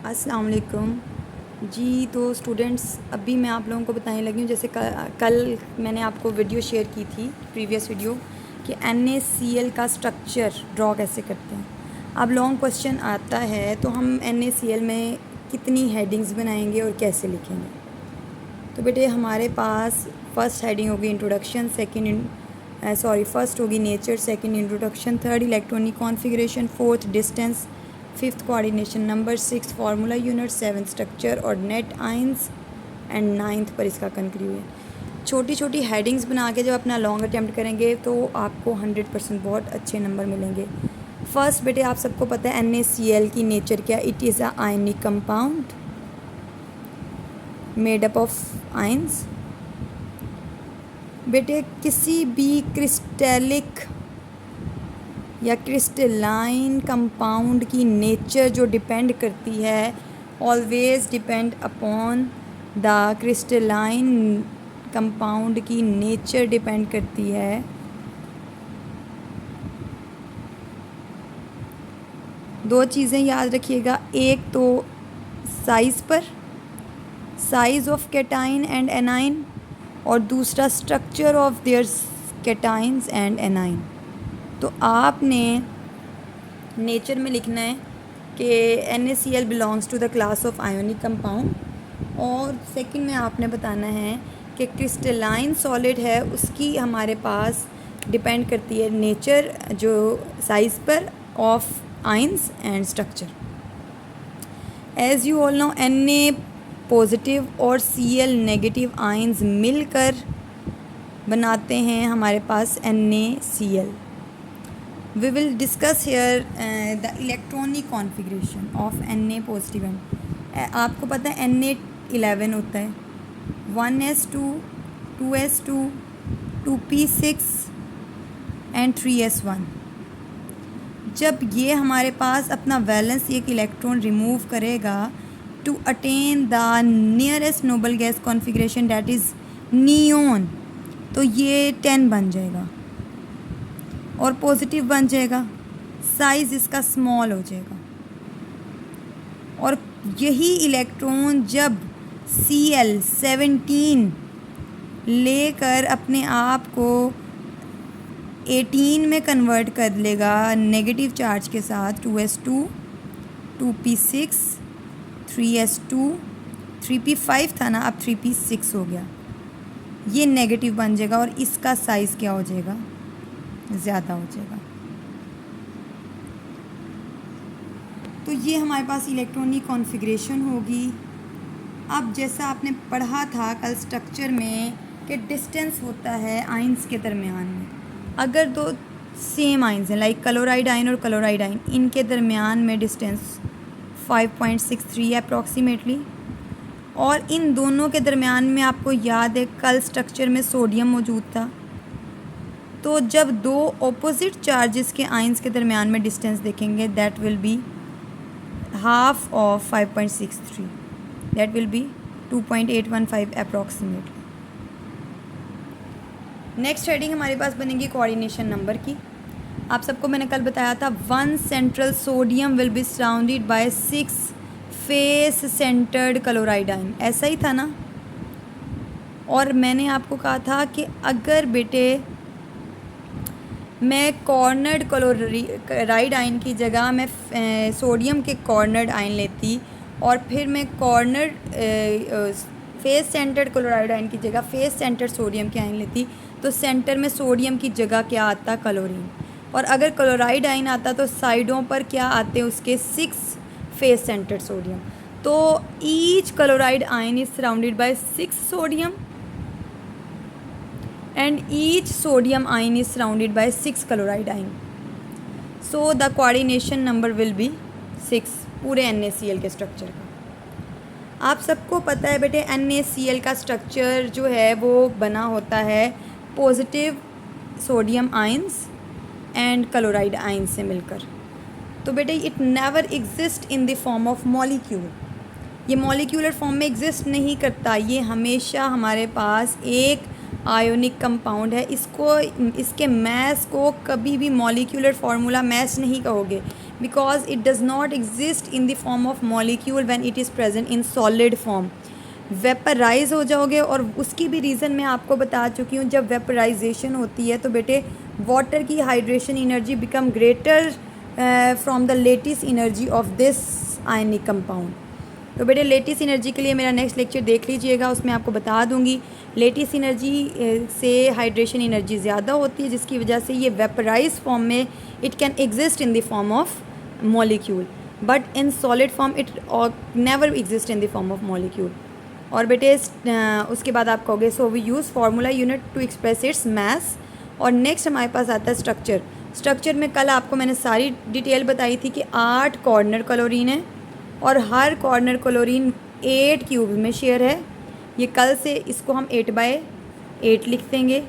अस्सलाम वालेकुम जी। तो स्टूडेंट्स, अभी मैं आप लोगों को बताने लगी हूँ, जैसे कल मैंने आपको वीडियो शेयर की थी, प्रीवियस वीडियो, कि NaCl का स्ट्रक्चर ड्रॉ कैसे करते हैं। अब लॉन्ग क्वेश्चन आता है तो हम NaCl में कितनी हेडिंग्स बनाएंगे और कैसे लिखेंगे। तो बेटे हमारे पास फर्स्ट हेडिंग होगी इंट्रोडक्शन, फर्स्ट होगी nature, second introduction, third electronic configuration, fourth distance, fifth coordination number, six formula unit, seventh structure और नेट आइंस एंड नाइन्थ पर इसका कंक्लूजन। छोटी छोटी हेडिंग्स बना के जब अपना लॉन्ग अटैम्प्ट करेंगे तो आपको 100% बहुत अच्छे नंबर मिलेंगे। फर्स्ट बेटे आप सबको पता है NaCl की नेचर क्या। It is a ionic compound made up of ions. बेटे किसी भी क्रिस्टलिक या क्रिस्टलाइन कंपाउंड की नेचर जो डिपेंड करती है, always depend upon the crystalline compound की नेचर डिपेंड करती है दो चीज़ें याद रखिएगा। एक तो साइज़ पर, size of cation and anion, और दूसरा structure of their cations and anion. तो आपने नेचर में लिखना है कि NaCl belongs to the class of ionic compound, और सेकंड में आपने बताना है कि क्रिस्टलाइन सॉलिड है उसकी हमारे पास डिपेंड करती है नेचर जो साइज़ पर of ions and structure. As you all know Na positive और Cl नेगेटिव आयंस मिलकर बनाते हैं हमारे पास NaCl। We will discuss here the electronic configuration of Na positive end। आपको पता है Na11 होता है, 1s2, 2s2, 2p6 and 3s1। जब ये हमारे पास अपना वैलेंस एक इलेक्ट्रॉन रिमूव करेगा to attain the nearest noble gas configuration that is neon, तो ये 10 बन जाएगा और पॉजिटिव बन जाएगा, साइज़ इसका स्मॉल हो जाएगा। और यही इलेक्ट्रॉन जब Cl17 लेकर अपने आप को 18 में कन्वर्ट कर लेगा नेगेटिव चार्ज के साथ, 2s2, 2p6, 3s2, 3p5 था ना, अब 3p6 हो गया, ये नेगेटिव बन जाएगा और इसका साइज़ क्या हो जाएगा, ज़्यादा हो जाएगा। तो ये हमारे पास इलेक्ट्रॉनिक कॉन्फ़िगरेशन होगी। अब जैसा आपने पढ़ा था कल स्ट्रक्चर में कि डिस्टेंस होता है आइंस के दरमियान में। अगर दो सेम आइंस हैं लाइक क्लोराइड आइन और क्लोराइड आइन, इनके दरमियान में डिस्टेंस 5.63 है अप्रॉक्सीमेटली, और इन दोनों के दरमियान में आपको याद है कल स्ट्रक्चर में सोडियम मौजूद था। तो जब दो ऑपोजिट चार्जेस के आइंस के दरमियान में डिस्टेंस देखेंगे that will be half of 5.63, that will be 2.815 approximately. Next heading हमारे पास बनेगी कोऑर्डिनेशन नंबर की। आप सबको मैंने कल बताया था 1 central sodium will be surrounded by 6 face centred chloride आइन, ऐसा ही था ना। और मैंने आपको कहा था कि अगर बेटे मैं कॉर्नर्ड क्लोराइड आइन की जगह मैं सोडियम के कॉर्नर्ड आइन लेती, और फिर मैं कॉर्नर्ड फेस सेंटर्ड क्लोराइड आइन की जगह फेस सेंटर्ड सोडियम के आइन लेती, तो सेंटर में सोडियम की जगह क्या आता, क्लोरीन। और अगर क्लोराइड आइन आता तो साइडों पर क्या आते हैं उसके 6 फेस सेंटर्ड सोडियम। तो ईच क्लोराइड आइन is surrounded by 6 sodium and each sodium ion is surrounded by 6 chloride ion. So the coordination number will be 6 पूरे NaCl के स्ट्रक्चर का। आप सबको पता है बेटे NaCl का स्ट्रक्चर जो है वो बना होता है positive sodium ions and chloride ions से मिलकर। तो बेटे it never exist in the form of molecule, ये मॉलिक्यूलर फॉर्म में एग्जिस्ट नहीं करता, ये हमेशा हमारे पास एक आयोनिक कंपाउंड है। इसको इसके मैस को कभी भी मॉलिक्यूलर फार्मूला मैस नहीं कहोगे, because it does not exist in the form of molecule when it is present in solid form. Vaporise हो जाओगे, और उसकी भी रीज़न मैं आपको बता चुकी हूँ। जब वेपराइजेशन होती है तो बेटे वाटर की hydration energy become greater from the lattice energy of this ionic compound. तो बेटे लेटिस एनर्जी के लिए मेरा नेक्स्ट लेक्चर देख लीजिएगा, उसमें आपको बता दूंगी। लेटिस एनर्जी से हाइड्रेशन एनर्जी ज़्यादा होती है, जिसकी वजह से ये वेपराइज फॉर्म में it can exist in the form of molecule, but in solid form it never exist in the form of molecule. और बेटे उसके बाद आप कहोगे so we use formula unit to express its mass. और next हमारे पास आता है स्ट्रक्चर। स्ट्रक्चर में कल आपको मैंने सारी डिटेल बताई थी कि 8 कॉर्नर क्लोरीन है और हर कॉर्नर क्लोरीन 8 क्यूब में शेयर है। ये कल से इसको हम 8/8 लिख देंगे।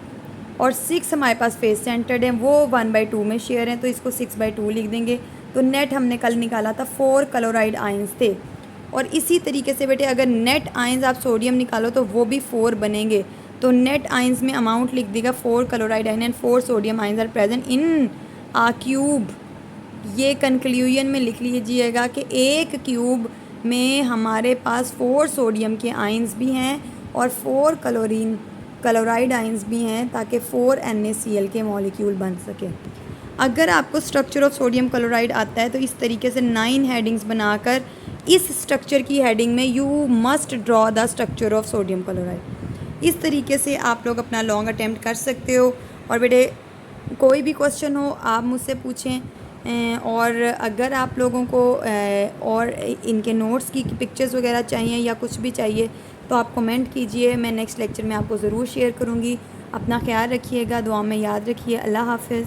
और 6 हमारे पास फेस सेंटर्ड है, वो 1/2 में शेयर हैं, तो इसको 6/2 लिख देंगे। तो नेट हमने कल निकाला था 4 क्लोराइड आयंस थे। और इसी तरीके से बेटे अगर नेट आयंस आप सोडियम निकालो तो वो भी 4 बनेंगे। तो नेट आयंस में अमाउंट लिख देगा 4 chloride ion and 4 sodium ions are present in a cube. ये कंक्लूजन में लिख लीजिएगा कि एक क्यूब में हमारे पास 4 सोडियम के आयंस भी हैं और 4 क्लोराइड आयंस भी हैं, ताकि 4 NaCl के मॉलिक्यूल बन सके। अगर आपको स्ट्रक्चर ऑफ सोडियम क्लोराइड आता है तो इस तरीके से 9 हेडिंग्स बनाकर इस स्ट्रक्चर की हेडिंग में you must draw the structure of sodium chloride. इस तरीके से आप लोग अपना लॉन्ग अटैम्प्ट कर सकते हो। और बेटे कोई भी क्वेश्चन हो आप मुझसे पूछें। और अगर आप लोगों को और इनके नोट्स की पिक्चर्स वगैरह चाहिए या कुछ भी चाहिए तो आप कमेंट कीजिए, मैं नेक्स्ट लेक्चर में आपको ज़रूर शेयर करूँगी। अपना ख्याल रखिएगा, दुआ में याद रखिए। अल्लाह हाफ़िज़।